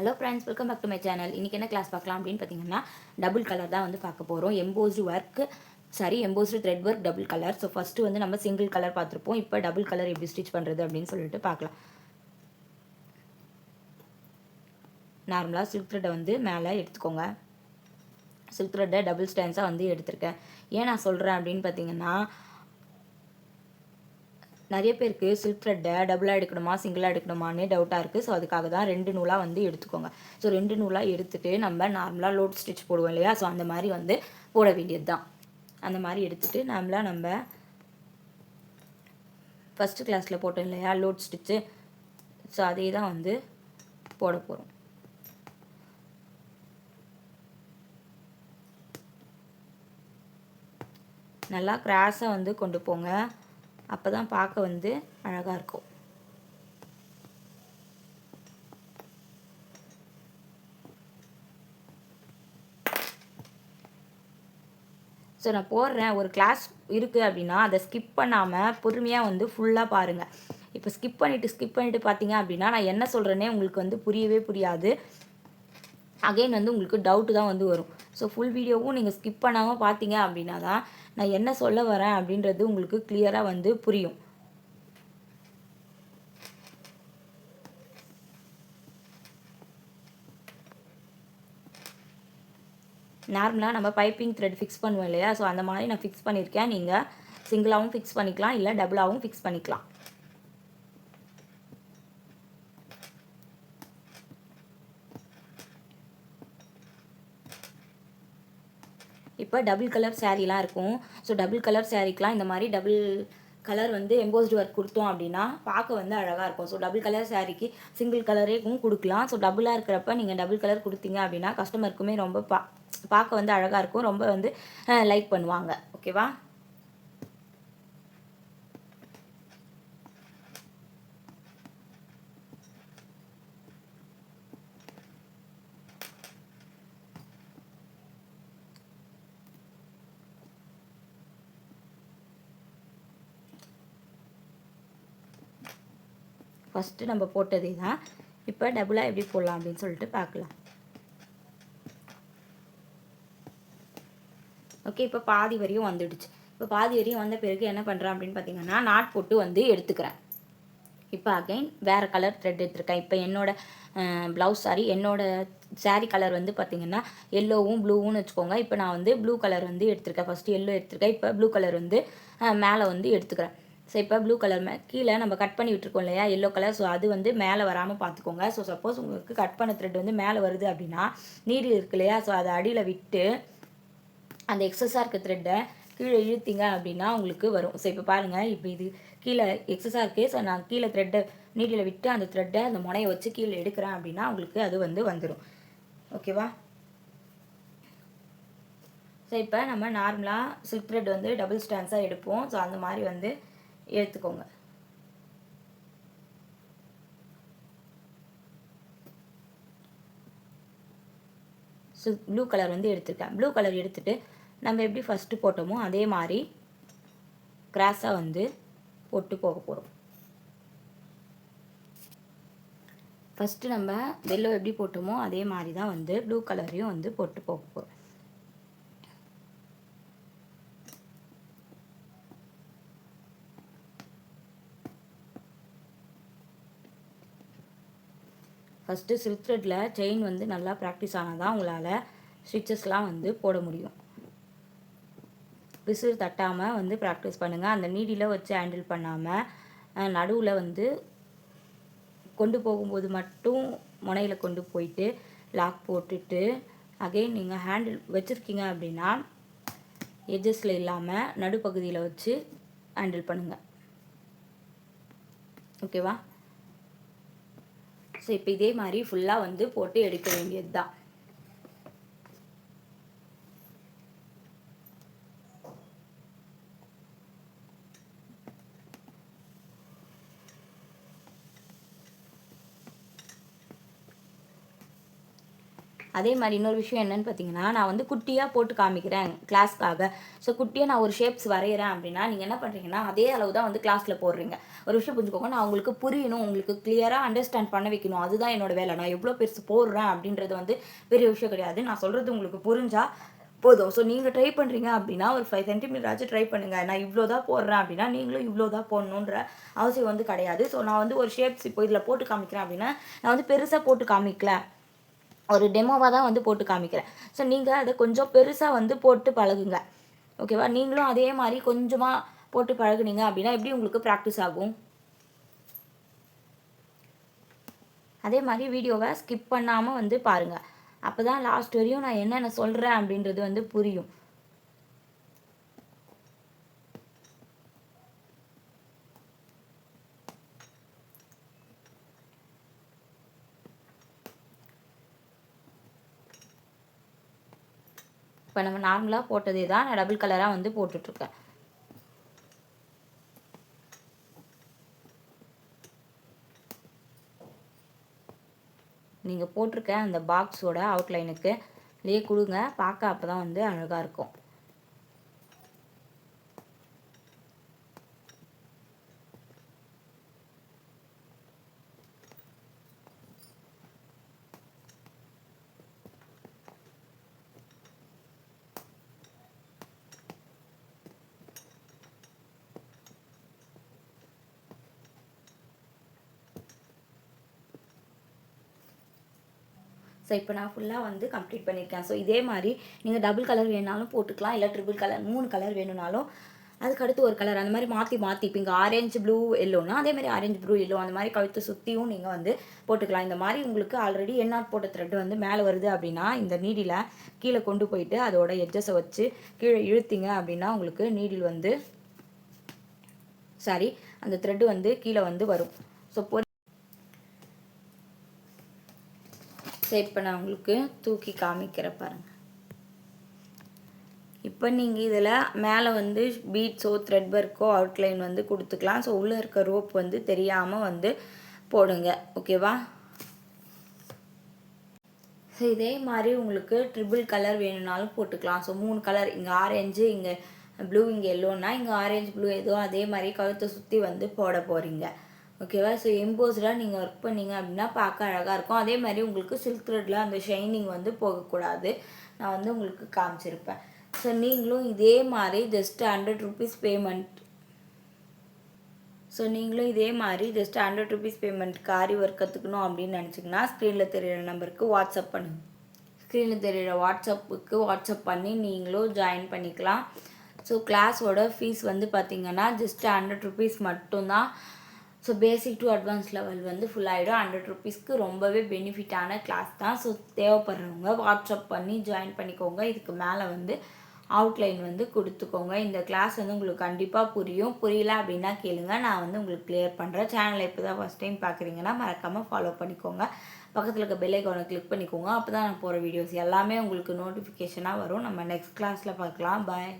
Hello friends, welcome back to my channel. இன்றைக்கி என்ன class பார்க்கலாம் அப்படின்னு பார்த்தீங்கன்னா, டபுள் கலர் தான் வந்து பார்க்க போகிறோம். Embossed thread work double colour. So first வந்து நம்ம சிங்கிள் கலர் பார்த்துருப்போம். இப்போ டபுள் கலர் எப்படி ஸ்டிச் பண்ணுறது அப்படின்னு சொல்லிட்டு பார்க்கலாம். நார்மலாக சில்க் த்ரெட்டை வந்து மேலே எடுத்துக்கோங்க. சில்க் த்ரெட்டை டபுள் ஸ்டான்ஸாக வந்து எடுத்திருக்கேன். ஏன் நான் சொல்கிறேன் அப்படின்னு பார்த்தீங்கன்னா, நிறைய பேருக்கு சில்க் த்ரெட்டை டபுளாக எடுக்கணுமா சிங்கிளாக எடுக்கணுமான்னு டவுட்டாக இருக்குது. ஸோ அதுக்காக தான் 2 நூலாக வந்து எடுத்துக்கோங்க. ஸோ 2 நூலாக எடுத்துகிட்டு நம்ம நார்மலாக லோட் ஸ்டிச் போடுவோம் இல்லையா, ஸோ அந்த மாதிரி வந்து போட வேண்டியது தான். அந்த மாதிரி எடுத்துகிட்டு நம்ம ஃபஸ்ட்டு கிளாஸில் போட்டோம் இல்லையா லோட் ஸ்டிச்சு, ஸோ அதே தான் வந்து போட போகிறோம். நல்லா கிராஸாக வந்து கொண்டு போங்க, அப்போ தான் பார்க்க வந்து அழகாக இருக்கும். ஸோ நான் போடுறேன், ஒரு கிளாஸ் இருக்குது அப்படின்னா அதை ஸ்கிப் பண்ணாமல் பொறுமையாக வந்து ஃபுல்லாக பாருங்கள். இப்போ ஸ்கிப் பண்ணிவிட்டு பார்த்தீங்க அப்படின்னா நான் என்ன சொல்கிறேன்னே உங்களுக்கு வந்து புரியவே புரியாது. அகைன் வந்து உங்களுக்கு டவுட்டு தான் வந்து வரும். ஸோ ஃபுல் வீடியோவும் நீங்கள் ஸ்கிப் பண்ணாமல் பார்த்தீங்க அப்படின்னா தான் நான் என்ன சொல்ல வரேன் அப்படின்றது உங்களுக்கு கிளியராக வந்து புரியும். நார்மலாக நம்ம பைப்பிங் த்ரெட் ஃபிக்ஸ் பண்ணுவோம் இல்லையா, ஸோ அந்த மாதிரி நான் ஃபிக்ஸ் பண்ணியிருக்கேன். நீங்கள் சிங்கிளாகவும் ஃபிக்ஸ் பண்ணிக்கலாம், இல்லை டபுளாகவும் ஃபிக்ஸ் பண்ணிக்கலாம். இப்போ டபுள் கலர் சாரீலாம் இருக்கும். ஸோ டபுள் கலர் சாரீக்கெலாம் இந்த மாதிரி டபுள் கலர் வந்து எம்போஸ்டு ஒர்க் கொடுத்தோம் அப்படின்னா பார்க்க வந்து அழகாக இருக்கும். ஸோ டபுள் கலர் சாரீக்கு சிங்கிள் கலரேக்கும் கொடுக்கலாம். ஸோ டபுளாக இருக்கிறப்ப நீங்கள் டபுள் கலர் கொடுத்தீங்க அப்படின்னா கஸ்டமருக்குமே ரொம்ப பார்க்க வந்து அழகாக இருக்கும், ரொம்ப வந்து லைக் பண்ணுவாங்க. ஓகேவா? ஃபஸ்ட்டு நம்ம போட்டதே தான். இப்போ டபுளாக எப்படி போடலாம் அப்படின்னு சொல்லிட்டு பார்க்கலாம். ஓகே, இப்போ பாதி வரையும் வந்துடுச்சு. இப்போ பாதி வரையும் வந்த பிறகு என்ன பண்ணுறேன் அப்படின்னு பார்த்தீங்கன்னா, நாட் போட்டு வந்து எடுத்துக்கிறேன். இப்போ அகைன் வேறு கலர் த்ரெட் எடுத்துருக்கேன். இப்போ ப்ளவுஸ் என்னோடய சாரீ கலர் வந்து பார்த்திங்கன்னா எல்லோவும் ப்ளூவும் வச்சுக்கோங்க. இப்போ நான் வந்து ப்ளூ கலர் வந்து எடுத்திருக்கேன். ஃபஸ்ட்டு எல்லோ எடுத்திருக்கேன், இப்போ ப்ளூ கலர் வந்து மேலே வந்து எடுத்துக்கிறேன். ஸோ இப்போ ப்ளூ கலர் கீழே நம்ம கட் பண்ணி விட்டுருக்கோம் இல்லையா எல்லோ கலர், ஸோ அது வந்து மேலே வராமல் பார்த்துக்கோங்க. ஸோ சப்போஸ் உங்களுக்கு கட் பண்ண த்ரெட் வந்து மேலே வருது அப்படின்னா நீடில் இருக்கு இல்லையா, ஸோ அதை அடியில் விட்டு அந்த எக்ஸஸாக இருக்க த்ரெட்டை கீழே இழுத்தீங்க அப்படின்னா உங்களுக்கு வரும். ஸோ இப்போ பாருங்கள், இப்போ இது கீழே எக்ஸஸாக இருக்குது. ஸோ நான் கீழே த்ரெட்டை நீடில் விட்டு அந்த த்ரெட்டை அந்த முனையை வச்சு கீழே எடுக்கிறேன் அப்படின்னா உங்களுக்கு அது வந்து வந்துடும். ஓகேவா? ஸோ இப்போ நம்ம நார்மலாக சில்க் த்ரெட் வந்து டபுள் ஸ்டான்ஸாக எடுப்போம். ஸோ அந்த மாதிரி வந்து எடுத்துக்கோங்க. ஸோ ப்ளூ கலர் வந்து எடுத்துருக்கேன். ப்ளூ கலர் எடுத்துகிட்டு நம்ம எப்படி ஃபஸ்ட்டு போட்டோமோ அதே மாதிரி கிராஸாக வந்து போட்டு போக போகிறோம். ஃபஸ்ட்டு நம்ம வெள்ளோ எப்படி போட்டோமோ அதே மாதிரி தான் வந்து ப்ளூ கலரையும் வந்து போட்டு போக போகிறோம். ஃபஸ்ட்டு சில்க் த்ரெட்டில் செயின் வந்து நல்லா ப்ராக்டிஸ் ஆனால் தான் உங்களால் ஸ்டிச்சஸ்லாம் வந்து போட முடியும். விசிறு தட்டாமல் வந்து ப்ராக்டிஸ் பண்ணுங்கள். அந்த நீடியில் வச்சு ஹேண்டில் பண்ணாமல் நடுவில் வந்து கொண்டு போகும்போது மட்டும் முனையில் கொண்டு போயிட்டு லாக் போட்டுட்டு அகைன் நீங்கள் ஹேண்டில் வச்சுருக்கீங்க அப்படின்னா எட்ஜஸில் இல்லாமல் நடுப்பகுதியில் வச்சு ஹேண்டில் பண்ணுங்கள். ஓகேவா? ஸோ இப்போ இதே மாதிரி ஃபுல்லாக வந்து போட்டு எடுக்க வேண்டியது தான். அதே மாதிரி இன்னொரு விஷயம் என்னென்னு பார்த்தீங்கன்னா, நான் வந்து குட்டியாக போட்டு காமிக்கிறேன் கிளாஸ்க்காக. ஸோ குட்டியாக நான் ஒரு ஷேப்ஸ் வரைகிறேன் அப்படின்னா, நீங்கள் என்ன பண்ணுறீங்கன்னா, அதே அளவு தான் வந்து கிளாஸில் போடுறீங்க. ஒரு விஷயம் புரிஞ்சுக்கோங்க, நான் உங்களுக்கு புரியணும், உங்களுக்கு கிளியராக அண்டர்ஸ்டாண்ட் பண்ண வைக்கணும். அதுதான் என்னோட வேலை. நான் எவ்வளோ பெருசு போடுறேன் அப்படின்றது வந்து பெரிய விஷயம் கிடையாது. நான் சொல்கிறது உங்களுக்கு புரிஞ்சால் போதும். ஸோ நீங்கள் ட்ரை பண்ணுறீங்க அப்படின்னா, ஒரு 5 சென்டிமீட்டர் ஆச்சும் ட்ரை பண்ணுங்கள். நான் இவ்வளோ தான் போடுறேன் அப்படின்னா, நீங்களும் இவ்வளோ தான் போடணுன்ற அவசியம் வந்து கிடையாது. ஸோ நான் வந்து ஒரு ஷேப்ஸ் இப்போ இதில் போட்டு காமிக்கிறேன் அப்படின்னா, நான் வந்து பெருசாக போட்டு காமிக்கல. ஒரு டெமோவாக தான் வந்து போட்டு காமிக்கிறேன். ஸோ நீங்கள் அதை கொஞ்சம் பெருசாக வந்து போட்டு பழகுங்க. ஓகேவா? நீங்களும் அதே மாதிரி கொஞ்சமாக போட்டு பழகுனீங்க அப்படின்னா, எப்படி உங்களுக்கு ப்ராக்டிஸ் ஆகும்? அதே மாதிரி வீடியோவை ஸ்கிப் பண்ணாமல் வந்து பாருங்கள். அப்போ தான் லாஸ்ட் வரையும் நான் என்னென்ன சொல்கிறேன் அப்படின்றது வந்து புரியும். இப்போ நம்ம நார்மலாக போட்டதே தான் நான் டபுள் கலராக வந்து போட்டுட்ருக்கேன். நீங்கள் போட்டிருக்க அந்த பாக்ஸோட அவுட்லைனுக்கு லே கொடுங்க, பார்க்க அப்போ தான் வந்து அழகாக இருக்கும். ஸோ இப்போ நான் ஃபுல்லாக வந்து கம்ப்ளீட் பண்ணியிருக்கேன். ஸோ இதே மாதிரி நீங்கள் டபுள் கலர் வேணுனாலும் போட்டுக்கலாம், இல்லை ட்ரிபிள் கலர் 3 கலர் வேணும்னாலும் அதுக்கடுத்து ஒரு கலர் அந்த மாதிரி மாற்றி இப்போ இங்கே ஆரஞ்சு ப்ளூ எல்லோனா அதே மாதிரி ஆரஞ்சு ப்ளூ எல்லோ அந்த மாதிரி கழுத்து சுற்றியும் நீங்கள் வந்து போட்டுக்கலாம். இந்த மாதிரி உங்களுக்கு ஆல்ரெடி எண்ணாட் போட்ட த்ரெட் வந்து மேலே வருது அப்படின்னா, இந்த நீடில் கீழே கொண்டு போயிட்டு அதோட எட்ஜஸை வச்சு கீழே இழுத்தீங்க அப்படின்னா உங்களுக்கு நீடில் வந்து அந்த த்ரெட்டு வந்து கீழே வந்து வரும். ஸோ இப்போ நான் உங்களுக்கு தூக்கி காமிக்கிற பாருங்கள். இப்போ நீங்கள் இதில் மேலே வந்து பீட்ஸோ த்ரெட் ஒர்க்கோ அவுட்லைன் வந்து கொடுத்துக்கலாம். ஸோ உள்ளே இருக்க ரோப் வந்து தெரியாமல் வந்து போடுங்க. ஓகேவா? ஸோ இதே மாதிரி உங்களுக்கு ட்ரிபிள் கலர் வேணும்னாலும் போட்டுக்கலாம். ஸோ 3 கலர், இங்கே ஆரஞ்சு, இங்கே ப்ளூ, இங்கே எல்லோன்னா இங்கே ஆரஞ்சு ப்ளூ ஏதோ அதே மாதிரி கழுத்தை சுற்றி வந்து போட போகிறீங்க. ஓகேவா? ஸோ எம்போஸ்டாக நீங்கள் ஒர்க் பண்ணிங்க அப்படின்னா பார்க்க அழகாக இருக்கும். அதே மாதிரி உங்களுக்கு சில்க் த்ரெட்டில் அந்த ஷைனிங் வந்து போகக்கூடாது. நான் வந்து உங்களுக்கு காமிச்சிருப்பேன். ஸோ நீங்களும் இதே மாதிரி ஜஸ்ட் 100 rupees பேமெண்ட் பேமெண்ட்டுக்கு ஆரி ஒர்க் கற்றுக்கணும் அப்படின்னு நினச்சிங்கன்னா ஸ்க்ரீனில் தெரியிற நம்பருக்கு வாட்ஸ்அப் பண்ணுங்கள். ஸ்க்ரீனில் தெரியிற வாட்ஸ்அப் பண்ணி நீங்களும் ஜாயின் பண்ணிக்கலாம். ஸோ கிளாஸோட ஃபீஸ் வந்து பார்த்திங்கன்னா ஜஸ்ட் 100 rupees மட்டும்தான். So basic to advance level வந்து ஃபுல்லாகிடும். 100 rupeesக்கு ரொம்பவே பெனிஃபிட்டான கிளாஸ் தான். ஸோ தேவைப்படுறவங்க வாட்ஸ்அப் பண்ணி ஜாயின் பண்ணிக்கோங்க. இதுக்கு மேலே வந்து அவுட்லைன் வந்து கொடுத்துக்கோங்க. இந்த கிளாஸ் வந்து உங்களுக்கு கண்டிப்பாக புரியும். புரியல அப்படின்னா கேளுங்க, நான் வந்து உங்களுக்கு கிளியர் பண்ணுறேன். சேனலை இப்போ தான் ஃபஸ்ட் டைம் பார்க்குறீங்கன்னா மறக்காமல் ஃபாலோ பண்ணிக்கோங்க. பக்கத்தில் இருக்க பெல் ஐகானை கிளிக் பண்ணிக்கோங்க. அப்போ தான் நான் போகிற வீடியோஸ் எல்லாமே உங்களுக்கு நோட்டிஃபிகேஷனாக வரும். நம்ம நெக்ஸ்ட் கிளாஸில் பார்க்கலாம். பாய்.